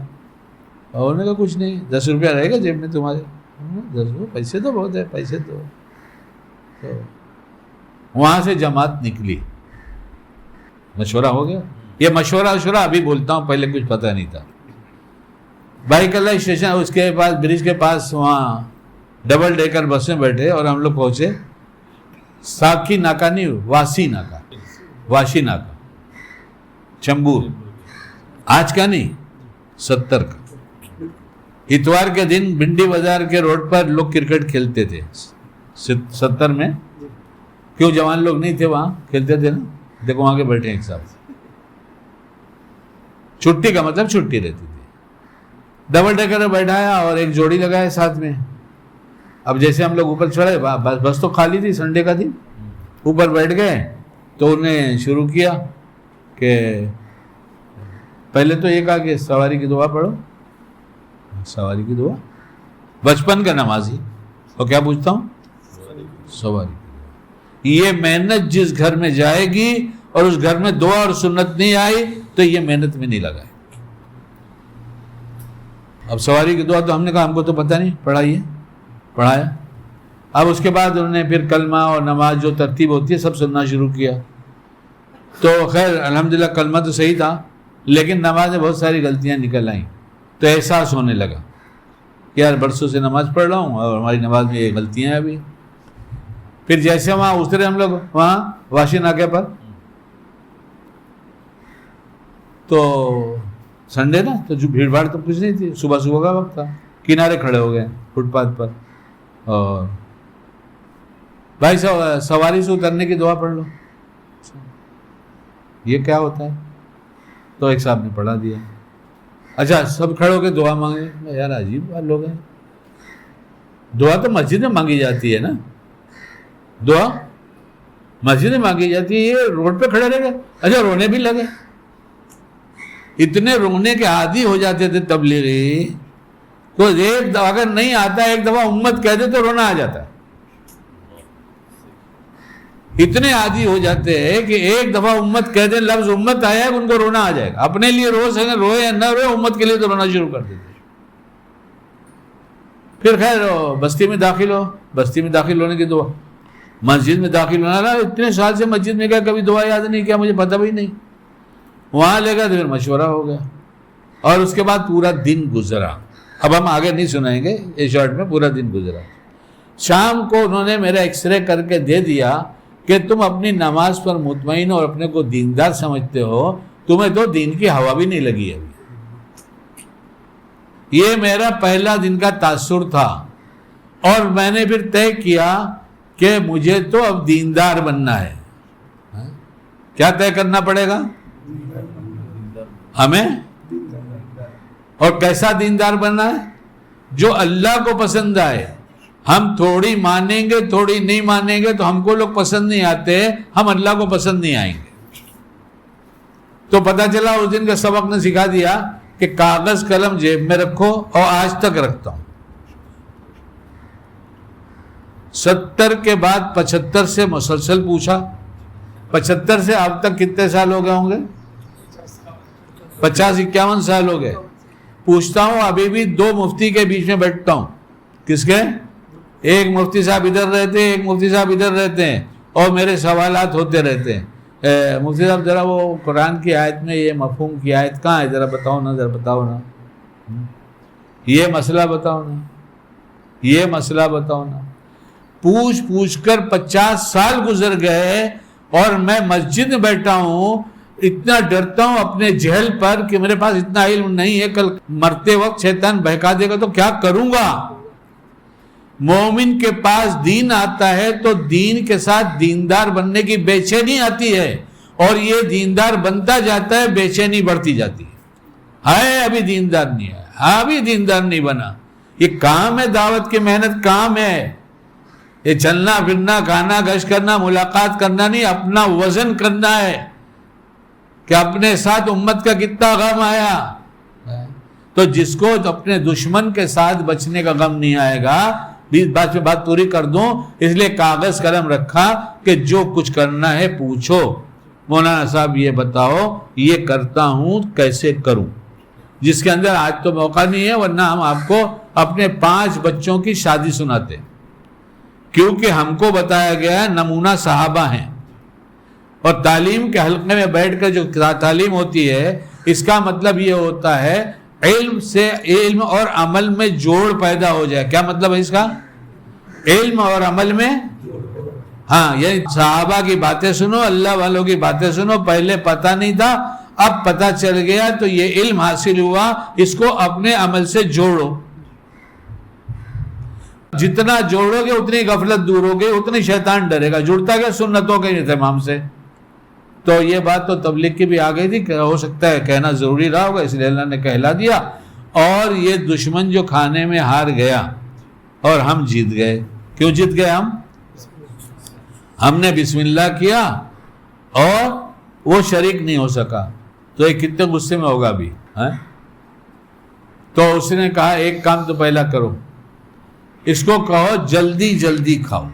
S1: اور انہوں نے کہا کچھ نہیں، 10 روپیہ رہے گا جیب میں تمہارے. 10 روپیہ پیسے تو بہت ہے، پیسے تو وہاں سے جماعت نکلی. مشورہ ہو گیا. یہ مشورہ ابھی بولتا ہوں، پہلے کچھ پتہ نہیں تھا. بائک اللہ اسٹیشن اس کے پاس برج کے پاس وہاں ڈبل ڈیکر بس میں بیٹھے اور ہم لوگ پہنچے ساکھی ناکا نہیں، واشی ناکا چمبور. آج کا نہیں، 70 کا. اتوار کے دن بھنڈی بازار کے روڈ پر لوگ کرکٹ کھیلتے تھے 70 میں. کیوں جوان لوگ نہیں تھے وہاں، کھیلتے تھے نا. دیکھو وہاں کے بیٹھے ایک ساتھ. چھٹی کا مطلب چھٹی رہتی تھی. ڈبل ڈیکر میں بیٹھایا اور ایک جوڑی لگایا ساتھ میں. اب جیسے ہم لوگ اوپر چڑھے، بس تو خالی تھی، سنڈے کا دن. اوپر بیٹھ گئے تو انہوں نے شروع کیا کہ پہلے تو یہ کہا کہ سواری کی دعا پڑھو. سواری کی دعا، بچپن کا نمازی اور کیا پوچھتا ہوں، سواری. یہ محنت جس گھر میں جائے گی اور اس گھر میں دعا اور سنت نہیں آئی تو یہ محنت میں نہیں لگائے. اب سواری کی دعا تو ہم نے کہا ہم کو تو پتہ نہیں، پڑھایا. اب اس کے بعد انہوں نے پھر کلمہ اور نماز جو ترتیب ہوتی ہے سب سننا شروع کیا. تو خیر الحمدللہ کلمہ تو صحیح تھا، لیکن نماز میں بہت ساری غلطیاں نکل آئیں. تو احساس ہونے لگا کہ یار برسوں سے نماز پڑھ رہا ہوں اور ہماری نماز میں یہ غلطیاں ہیں ابھی. پھر جیسے وہاں اترے ہم لوگ وہاں واشی ناکے پر، تو سنڈے نا تو جو بھیڑ بھاڑ تو کچھ نہیں تھی، صبح کا وقت تھا. کنارے کھڑے ہو گئے فٹ پاتھ پر، اور بھائی سواری سے اترنے کی دعا پڑھ لو. یہ کیا ہوتا ہے؟ تو ایک صاحب نے پڑھا دیا. اچھا سب کھڑے ہو کے دعا مانگے. یار عجیب لوگ ہیں. دعا تو مسجد میں مانگی جاتی ہے نا، دعا مسجد میں مانگی جاتی ہے. یہ روڈ پہ کھڑے رہ گئے. اچھا رونے بھی لگے. اتنے رونے کے عادی ہو جاتے تھے تبلیغی تو ایک دفعہ اگر نہیں آتا، ایک دفعہ امت کہہ دے تو رونا آ جاتا ہے. اتنے عادی ہو جاتے ہیں کہ ایک دفعہ امت کہہ دے، لفظ امت آیا ہے ان کو رونا آ جائے گا. اپنے لیے روئے یا نہ روئے، امت کے لیے تو رونا شروع کر دیتے. پھر خیر بستی میں داخل ہو، بستی میں داخل ہونے کی دعا. مسجد میں داخل ہونا رہا، اتنے سال سے مسجد میں گیا، کبھی دعا یاد نہیں کیا، مجھے پتہ بھی نہیں. وہاں لے گا تو پھر مشورہ ہو گیا، اور اس کے بعد پورا دن گزرا. اب ہم آگے نہیں سنائیں گے، اس شارٹ میں پورا دن گزرا. شام کو انہوں نے میرا ایکس رے کر کے دے دیا کہ تم اپنی نماز پر مطمئن اور اپنے کو دیندار سمجھتے ہو تمہیں تو دین کی ہوا بھی نہیں لگی ابھی. یہ میرا پہلا دن کا تاثر تھا اور میں نے پھر طے کیا کہ مجھے تو اب دیندار بننا ہے. کیا طے کرنا پڑے گا ہمیں؟ اور کیسا دیندار بننا ہے؟ جو اللہ کو پسند آئے. ہم تھوڑی مانیں گے تھوڑی نہیں مانیں گے تو ہم کو لوگ پسند نہیں آتے, ہم اللہ کو پسند نہیں آئیں گے. تو پتہ چلا اس دن کا سبق نے سکھا دیا کہ کاغذ قلم جیب میں رکھو, اور آج تک رکھتا ہوں. 70 کے بعد 75 سے مسلسل پوچھا. 75 سے اب تک کتنے سال ہو گئے ہوں گے؟ 50-51 سال ہو گئے. پوچھتا ہوں, ابھی بھی 2 مفتی کے بیچ میں بیٹھتا ہوں. کس کے؟ ایک مفتی صاحب ادھر رہتے ہیں, ایک مفتی صاحب ادھر رہتے ہیں, اور میرے سوالات ہوتے رہتے ہیں. مفتی صاحب ذرا وہ قرآن کی آیت میں یہ مفہوم کی آیت کہاں ہے, ذرا بتاؤ نا, ذرا بتاؤ نا, یہ مسئلہ بتاؤ نا, یہ مسئلہ بتاؤ نا. پوچھ کر 50 سال گزر گئے اور میں مسجد میں بیٹھا ہوں. اتنا ڈرتا ہوں اپنے جہل پر کہ میرے پاس اتنا علم نہیں ہے, کل مرتے وقت شیطان بہکا دے گا تو کیا کروں گا. مومن کے پاس دین آتا ہے تو دین کے ساتھ دیندار بننے کی بے چینی آتی ہے, اور یہ دیندار بنتا جاتا ہے, بے چینی بڑھتی جاتی ہے. ابھی دیندار نہیں ہے, ابھی دیندار نہیں بنا. یہ کام ہے, دعوت کی محنت کام ہے. یہ چلنا پھرنا, کھانا گشت کرنا, ملاقات کرنا نہیں, اپنا وزن کرنا ہے کہ اپنے ساتھ امت کا کتنا غم آیا. تو جس کو اپنے دشمن کے ساتھ بچنے کا غم نہیں آئے گا. بات پہ بات پوری کر دوں, اس لیے کاغذ قلم رکھا کہ جو کچھ کرنا ہے پوچھو. مولانا صاحب یہ بتاؤ, یہ کرتا ہوں کیسے کروں, جس کے اندر آج تو موقع نہیں ہے, ورنہ ہم آپ کو اپنے 5 بچوں کی شادی سناتے, کیونکہ ہم کو بتایا گیا نمونہ صحابہ ہیں. اور تعلیم کے حلقے میں بیٹھ کر جو تعلیم ہوتی ہے, اس کا مطلب یہ ہوتا ہے علم سے علم اور عمل میں جوڑ پیدا ہو جائے. کیا مطلب ہے اس کا؟ علم اور عمل میں, ہاں, یہ صحابہ کی باتیں سنو, اللہ والوں کی باتیں سنو. پہلے پتہ نہیں تھا, اب پتہ چل گیا تو یہ علم حاصل ہوا, اس کو اپنے عمل سے جوڑو. جتنا جوڑو گے اتنی غفلت دور ہوگی, اتنی شیطان ڈرے گا. جڑتا گیا سنتوں کے اہتمام سے. تو یہ بات تو تبلیغ کی بھی آ گئی تھی, کہ ہو سکتا ہے کہنا ضروری رہا ہوگا, اس لیے اللہ نے کہلا دیا. اور یہ دشمن جو کھانے میں ہار گیا اور ہم جیت گئے. کیوں جیت گئے ہم نے بسم اللہ کیا اور وہ شریک نہیں ہو سکا. تو یہ کتنے غصے میں ہوگا ابھی. تو اس نے کہا ایک کام تو پہلا کرو, اس کو کہو جلدی جلدی کھاؤ.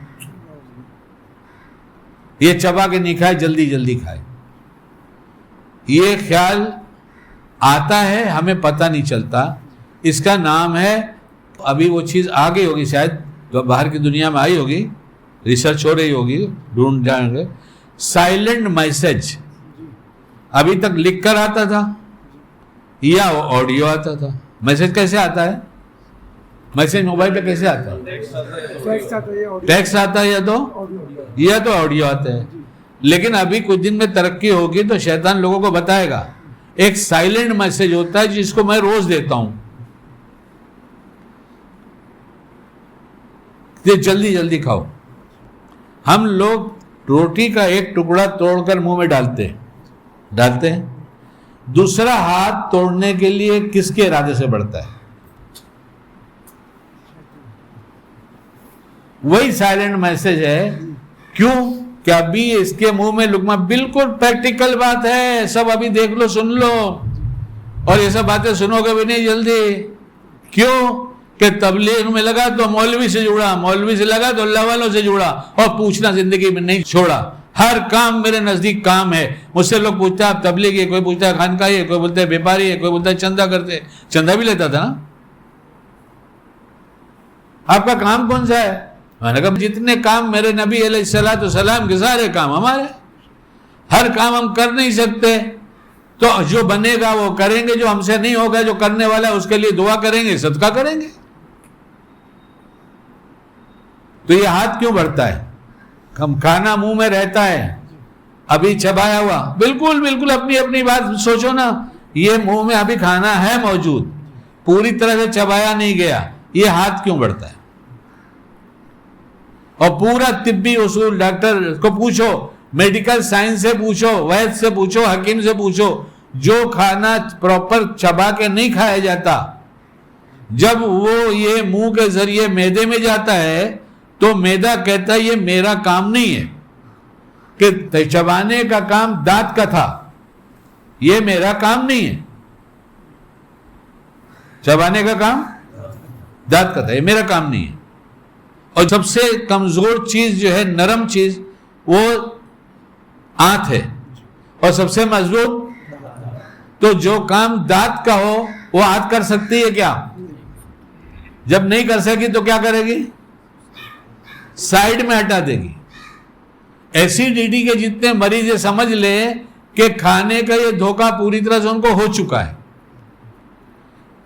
S1: یہ چبا کے نہیں کھائے, جلدی جلدی کھائے. یہ خیال آتا ہے, ہمیں پتہ نہیں چلتا. اس کا نام ہے, ابھی وہ چیز آ گئی ہوگی شاید, باہر کی دنیا میں آئی ہوگی, ریسرچ ہو رہی ہوگی, ڈھونڈ جائیں گے. Silent message. ابھی تک لکھ کر آتا تھا یا آڈیو آتا تھا. میسج کیسے آتا ہے؟ میسج موبائل پہ کیسے آتا ہے؟ ٹیکسٹ آتا ہے یا تو آڈیو آتا ہے. لیکن ابھی کچھ دن میں ترقی ہوگی تو شیطان لوگوں کو بتائے گا. ایک سائلنٹ میسج ہوتا ہے جس کو میں روز دیتا ہوں, یہ جلدی جلدی کھاؤ. ہم لوگ روٹی کا ایک ٹکڑا توڑ کر منہ میں ڈالتے ہیں, دوسرا ہاتھ توڑنے کے لیے کس کے ارادے سے بڑھتا ہے؟ وہی سائلنٹ میسج ہے. کیوں کہ ابھی اس کے منہ میں لقمہ, بالکل پریکٹیکل بات ہے, سب ابھی دیکھ لو, سن لو, اور یہ سب باتیں سنو گے بھی نہیں جلدی. کیوں کہ تبلیغ میں لگا تو مولوی سے جڑا, مولوی سے لگا تو اللہ والوں سے جڑا, اور پوچھنا زندگی میں نہیں چھوڑا. ہر کام میرے نزدیک کام ہے. مجھ سے لوگ پوچھتا ہے آپ تبلیغ ہے, کوئی پوچھتا ہے خانقاہی ہے, کوئی بولتا ہے بیپاری ہے, کوئی بولتا ہے چندہ کرتے. چندہ بھی لیتا تھا نا. آپ کا کام کون سا ہے؟ میں نے کہا جتنے کام میرے نبی علیہ السلام کے سارے کام ہمارے. ہر کام ہم کر نہیں سکتے, تو جو بنے گا وہ کریں گے, جو ہم سے نہیں ہوگا, جو کرنے والا ہے اس کے لیے دعا کریں گے, صدقہ کریں گے. تو یہ ہاتھ کیوں بڑھتا ہے؟ ہم کھانا منہ میں رہتا ہے, ابھی چبایا ہوا، بالکل بالکل اپنی اپنی بات سوچو نا، یہ منہ میں ابھی کھانا ہے موجود، پوری طرح سے چبایا نہیں گیا، یہ ہاتھ کیوں بڑھتا ہے؟ اور پورا طبی اصول ڈاکٹر کو پوچھو، میڈیکل سائنس سے پوچھو، وید سے پوچھو، حکیم سے پوچھو، جو کھانا پراپر چبا کے نہیں کھایا جاتا، جب وہ یہ منہ کے ذریعے معدے میں جاتا ہے تو معدہ کہتا ہے یہ میرا کام نہیں ہے، کہ چبانے کا کام دانت کا تھا، یہ میرا کام نہیں ہے، چبانے کا کام دانت کا تھا، یہ میرا کام نہیں ہے۔ اور سب سے کمزور چیز جو ہے، نرم چیز، وہ آنت ہے، اور سب سے مضبوط، تو جو کام دانت کا ہو وہ آنت کر سکتی ہے کیا؟ جب نہیں کر سکی تو کیا کرے گی؟ سائیڈ میں ہٹا دے گی۔ ایسیڈیٹی کے جتنے مریض یہ سمجھ لے کہ کھانے کا یہ دھوکہ پوری طرح سے ان کو ہو چکا ہے۔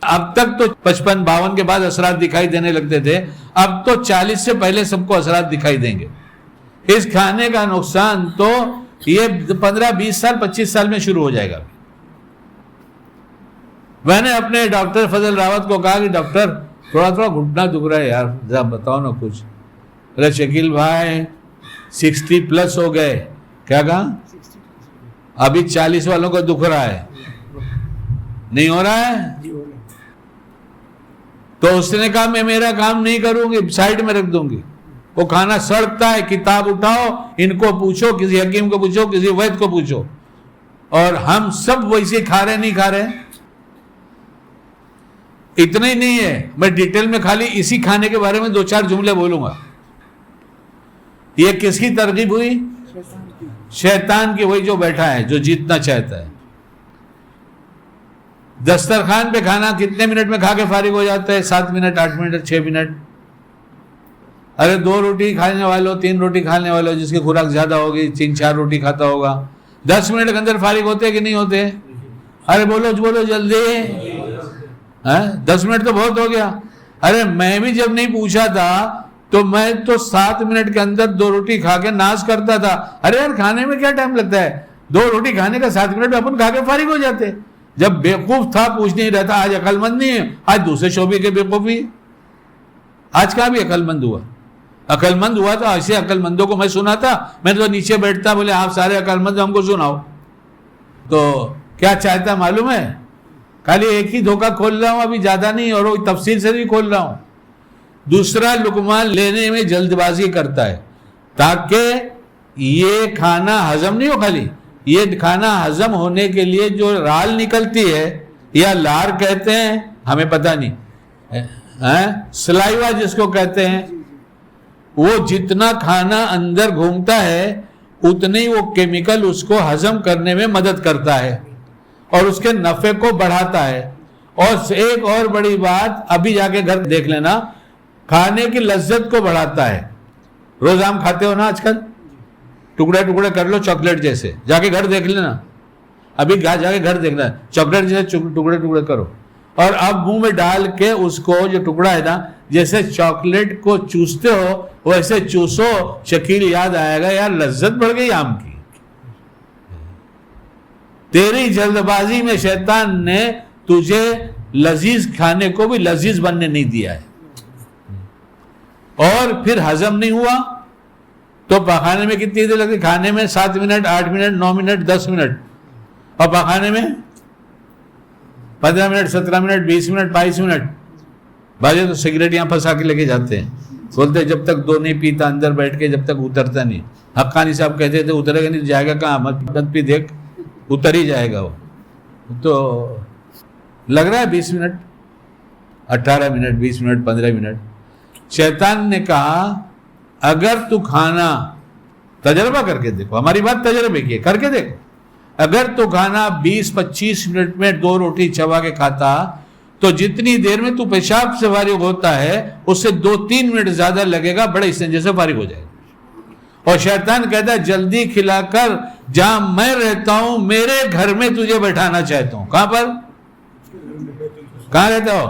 S1: اب تک تو 55-52 کے بعد اثرات دکھائی دینے لگتے تھے، اب تو 40 سے پہلے سب کو اثرات دکھائی دیں گے۔ اس کھانے کا نقصان تو یہ 15-20 سال 25 سال میں شروع ہو جائے گا۔ میں نے اپنے ڈاکٹر فضل راوت کو کہا کہ ڈاکٹر تھوڑا گھٹنا دکھ رہا ہے یار، ذرا بتاؤ نا کچھ۔ ارے شکیل بھائی 60+ ہو گئے، کیا کہا؟ ابھی 40 والوں کو دکھ رہا ہے، نہیں ہو رہا ہے؟ تو اس نے کہا میں میرا کام نہیں کروں گی، سائیڈ میں رکھ دوں گی، وہ کھانا سڑتا ہے، کتاب اٹھاؤ، ان کو پوچھو، کسی حکیم کو پوچھو، کسی وید کو پوچھو، اور ہم سب ویسے کھا رہے نہیں کھا رہے۔ اتنا ہی نہیں ہے، میں ڈیٹیل میں خالی اسی کھانے کے بارے میں 2-4 جملے بولوں گا۔ یہ کس کی ترغیب ہوئی؟ شیطان کی، وہی جو بیٹھا ہے، جو جیتنا چاہتا ہے۔ دسترخوان پہ کھانا کتنے منٹ میں کھا کے فارغ ہو جاتا ہے؟ 7 منٹ، 8 منٹ، 6 منٹ۔ ارے 2 روٹی کھانے والوں، 3 روٹی کھانے والوں، جس کی خوراک زیادہ ہوگی 3-4 روٹی کھاتا ہوگا، 10 منٹ کے اندر فارغ ہوتے کہ نہیں ہوتے؟ ارے بولو جلدی، 10 منٹ تو بہت ہو گیا۔ ارے میں بھی جب نہیں پوچھا تھا تو میں تو 7 منٹ کے اندر 2 روٹی کھا کے ناز کرتا تھا۔ ارے یار کھانے میں کیا ٹائم لگتا ہے؟ 2 روٹی کھانے کا 7 منٹ میں اپن کھا کے فارغ ہو جاتے۔ جب بیوقوف تھا پوچھ نہیں رہتا، آج عقل مند نہیں ہے، آج دوسرے شعبے کے بیوقوفی۔ آج کہاں بھی عقل مند ہوا؟ عقل مند ہوا تھا ایسے عقل مندوں کو میں سنا تھا، میں تو نیچے بیٹھتا، بولے آپ سارے عقل مند ہم کو سناؤ۔ تو کیا چاہتا معلوم ہے؟ خالی ایک ہی دھوکہ کھول رہا ہوں ابھی، زیادہ نہیں، اور وہ تفصیل سے بھی کھول رہا ہوں۔ دوسرا لقمہ لینے میں جلد بازی کرتا ہے تاکہ یہ کھانا ہضم نہیں ہو، خالی یہ کھانا ہضم ہونے کے لیے جو رال نکلتی ہے یا لار کہتے ہیں، ہمیں پتہ نہیں، سلائیوا جس کو کہتے ہیں، وہ جتنا کھانا اندر گھومتا ہے اتنے ہی وہ کیمیکل اس کو ہضم کرنے میں مدد کرتا ہے اور اس کے نفع کو بڑھاتا ہے۔ اور ایک اور بڑی بات، ابھی جا کے گھر دیکھ لینا، کھانے کی لذت کو بڑھاتا ہے۔ روز آم کھاتے ہو نا آج کل، ٹکڑے ٹکڑے کر لو چاکلیٹ جیسے، جا کے گھر دیکھ لینا، ابھی جا کے گھر دیکھنا، چاکلیٹ جیسے ٹکڑے ٹکڑے کرو، اور اب منہ میں ڈال کے اس کو جو ٹکڑا ہے نا، جیسے چاکلیٹ کو چوستے ہو ویسے چوسو، شکیل یاد آئے گا یار لذت بڑھ گئی آم کی۔ تیری جلد بازی میں شیطان نے تجھے لذیذ کھانے کو بھی لذیذ بننے نہیں دیا ہے، اور پھر ہضم نہیں ہوا تو پخانے میں کتنی دیر لگتی؟ کھانے میں 7 منٹ، 8 منٹ، 9 منٹ، 10 منٹ، اور پخانے میں 15 منٹ، 17 منٹ، 20 منٹ، 22 منٹ۔ بھائی تو سگریٹ یہاں پھنسا کے لے کے جاتے ہیں، بولتے جب تک 2 نہیں پیتا اندر بیٹھ کے جب تک اترتا نہیں۔ حقانی صاحب کہتے تھے اترے گا نہیں جائے گا کہاں، مت بھی دیکھ اتر ہی جائے گا وہ۔ تو لگ رہا ہے 20 منٹ، 18 منٹ، 20 منٹ، 15 منٹ۔ شیطان نے کہا اگر تو کھانا تجربہ کر کے دیکھو، ہماری بات تجربے کی ہے، کر کے دیکھو، اگر تو کھانا 20-25 منٹ میں 2 روٹی چبا کے کھاتا تو جتنی دیر میں تو پیشاب سے فارغ ہوتا ہے اس سے 2-3 منٹ زیادہ لگے گا، بڑے استنجے سے فارغ ہو جائے گا۔ اور شیطان کہتا ہے جلدی کھلا کر، جہاں میں رہتا ہوں میرے گھر میں تجھے بیٹھانا چاہتا ہوں۔ کہاں پر؟ کہاں رہتا ہو؟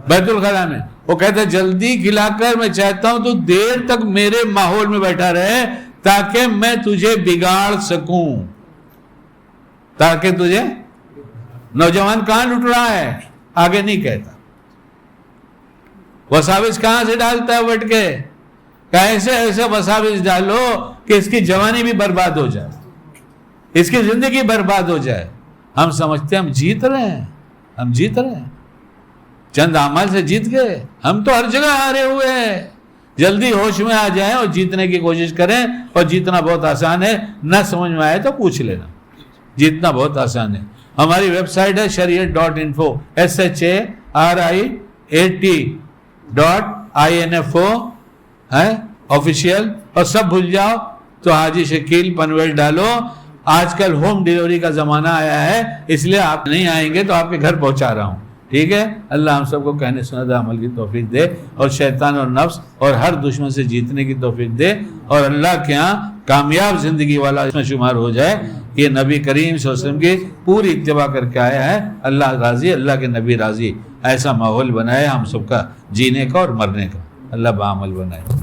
S1: بیت الخلا میں۔ وہ کہتا ہے جلدی کھلا کر، میں چاہتا ہوں تو دیر تک میرے ماحول میں بیٹھا رہے تاکہ میں تجھے بگاڑ سکوں، تاکہ تجھے. نوجوان کہاں لٹ رہا ہے؟ آگے نہیں کہتا. وساوس کہاں سے ڈالتا ہے وٹ کے؟ ایسے ایسے وساوس ڈالو کہ اس کی جوانی بھی برباد ہو جائے، اس کی زندگی برباد ہو جائے. ہم سمجھتے ہیں ہم جیت رہے ہیں، ہم جیت رہے ہیں، چند اعمال سے جیت گئے. ہم تو ہر جگہ ہارے ہوئے ہیں. جلدی ہوش میں آ جائیں اور جیتنے کی کوشش کریں. اور جیتنا بہت آسان ہے، نہ سمجھ میں آئے تو پوچھ لینا. جیتنا بہت آسان ہے. ہماری ویب سائٹ ہے shariat.info SHARIAT.info ہے آفیشیل. اور سب بھول جاؤ تو حاجی شکیل پنویل ڈالو. آج کل ہوم ڈیلیوری کا زمانہ آیا ہے، اس لیے آپ نہیں آئیں گے تو آپ کے گھر پہنچا رہا ہوں. ٹھیک ہے. اللہ ہم سب کو کہنے سنت عمل کی توفیق دے، اور شیطان اور نفس اور ہر دشمن سے جیتنے کی توفیق دے، اور اللہ کے ہاں کامیاب زندگی والا اس میں شمار ہو جائے. یہ نبی کریم صلی اللہ علیہ وسلم کی پوری اتباع کر کے آیا ہے. اللہ راضی، اللہ کے نبی راضی. ایسا ماحول بنائے ہم سب کا جینے کا اور مرنے کا. اللہ بعمل بنائے.